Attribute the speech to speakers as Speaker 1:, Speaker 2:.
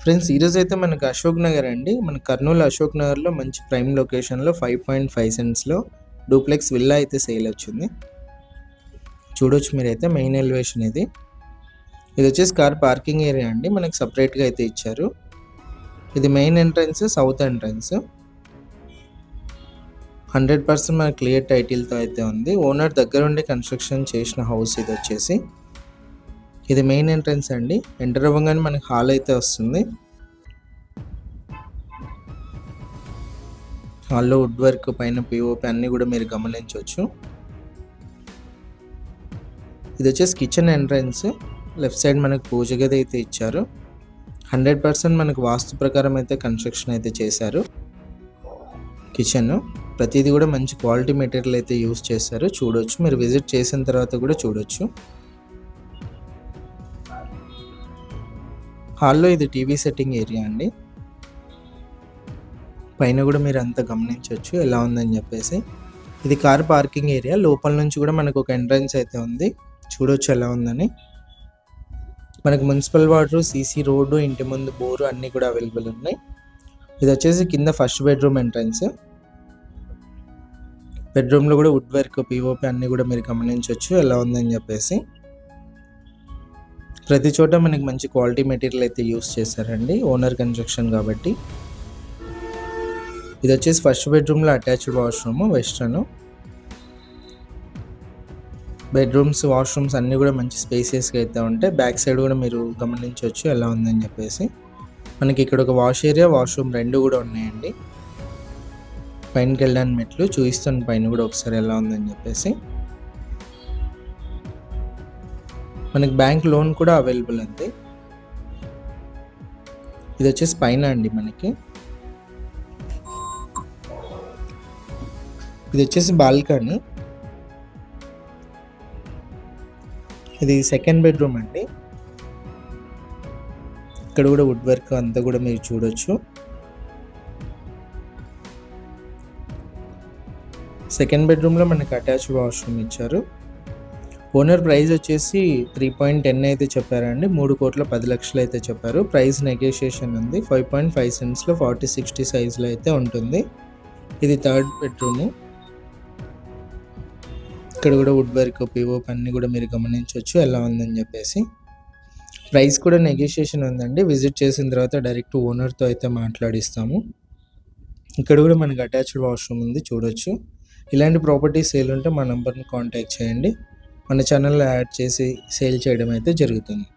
Speaker 1: Friends ఈరోజు అయితే మనకు అశోక్ నగర్ అండి. మన కర్నూలు అశోక్ నగర్లో మంచి ప్రైమ్ లొకేషన్లో 5.5 సెంట్స్లో డూప్లెక్స్ విల్లా అయితే సేల్ వచ్చింది. చూడొచ్చు మీరైతే మెయిన్ ఎలివేషన్ ఇది వచ్చేసి కార్ పార్కింగ్ ఏరియా అండి. మనకి సపరేట్గా అయితే ఇచ్చారు. ఇది మెయిన్ ఎంట్రన్స్, సౌత్ ఎంట్రన్స్. 100% మన క్లియర్ టైటిల్తో అయితే ఉంది. ఓనర్ దగ్గర ఉండి కన్స్ట్రక్షన్ చేసిన హౌస్ ఇది వచ్చేసి. ఇది మెయిన్ ఎంట్రన్స్ అండి. ఎంటర్ అవ్వగానే మనకి హాల్ అయితే వస్తుంది. హాల్లో వుడ్ వర్క్, పైన పిఓపి అన్నీ కూడా మీరు గమనించవచ్చు. ఇది వచ్చేసి కిచెన్ ఎంట్రన్స్. లెఫ్ట్ సైడ్ మనకు పూజ గది అయితే ఇచ్చారు. 100% మనకు వాస్తు ప్రకారం అయితే కన్స్ట్రక్షన్ అయితే చేశారు. కిచెన్ ప్రతిదీ కూడా మంచి క్వాలిటీ మెటీరియల్ అయితే యూస్ చేశారు. చూడొచ్చు, మీరు విజిట్ చేసిన తర్వాత కూడా చూడొచ్చు. హాల్లో ఇది టీవీ సెట్టింగ్ ఏరియా అండి. పైన కూడా మీరు అంతా గమనించవచ్చు ఎలా ఉందని చెప్పేసి. ఇది కార్ పార్కింగ్ ఏరియా. లోపల నుంచి కూడా మనకు ఒక ఎంట్రన్స్ అయితే ఉంది. చూడొచ్చు ఎలా ఉందని. మనకు మున్సిపల్ వాటర్, సీసీ రోడ్డు, ఇంటి ముందు బోరు అన్నీ కూడా అవైలబుల్ ఉన్నాయి. ఇది వచ్చేసి కింద ఫస్ట్ బెడ్రూమ్ ఎంట్రన్స్. బెడ్రూమ్లో కూడా వుడ్ వర్క్, పిఓపి అన్నీ కూడా మీరు గమనించవచ్చు ఎలా ఉందని చెప్పేసి. ప్రతి చోట మనకి మంచి క్వాలిటీ మెటీరియల్ అయితే యూస్ చేశారండి, ఓనర్ కన్స్ట్రక్షన్ కాబట్టి. ఇది వచ్చేసి ఫస్ట్ బెడ్రూమ్లో attached washroom, western. Bedrooms, washrooms అన్నీ కూడా మంచి స్పేసియస్గా అయితే ఉంటాయి. బ్యాక్ సైడ్ కూడా మీరు గమనించవచ్చు ఎలా ఉందని చెప్పేసి. మనకి ఇక్కడ ఒక వాష్ ఏరియా, వాష్రూమ్ రెండు కూడా ఉన్నాయండి. పైనకి వెళ్ళడానికి మెట్లు చూపిస్తాను, పైన కూడా ఒకసారి ఎలా ఉందని చెప్పేసి. మనకి బ్యాంక్ లోన్ కూడా అవైలబుల్ ఉంది. ఇది వచ్చేసి పైన అండి. మనకి ఇది వచ్చేసి బాల్కనీ. ఇది సెకండ్ బెడ్రూమ్ అండి. ఇక్కడ కూడా వుడ్ వర్క్ అంతా కూడా మీరు చూడొచ్చు. సెకండ్ బెడ్రూమ్లో మనకి అటాచ్డ్ వాష్రూమ్ ఇచ్చారు. ఓనర్ ప్రైస్ వచ్చేసి 3.10 అయితే చెప్పారండి. 3,10,00,000 అయితే చెప్పారు. ప్రైస్ నెగోషియేషన్ ఉంది. 5.5 సెంట్స్లో 40-60 సైజులో అయితే ఉంటుంది. ఇది థర్డ్ బెడ్రూమ్. ఇక్కడ కూడా వుడ్ వర్క్, పిఓపి అన్నీ కూడా మీరు గమనించవచ్చు ఎలా ఉందని చెప్పేసి. ప్రైస్ కూడా నెగోషియేషన్ ఉందండి. విజిట్ చేసిన తర్వాత డైరెక్ట్ ఓనర్తో అయితే మాట్లాడిస్తాము. ఇక్కడ కూడా మనకి అటాచ్డ్ వాష్రూమ్ ఉంది, చూడొచ్చు. ఇలాంటి ప్రాపర్టీ సేల్ ఉంటే మా నెంబర్ని కాంటాక్ట్ చేయండి. మన ఛానల్లో యాడ్ చేసి సేల్ చేయడం అయితే జరుగుతుంది.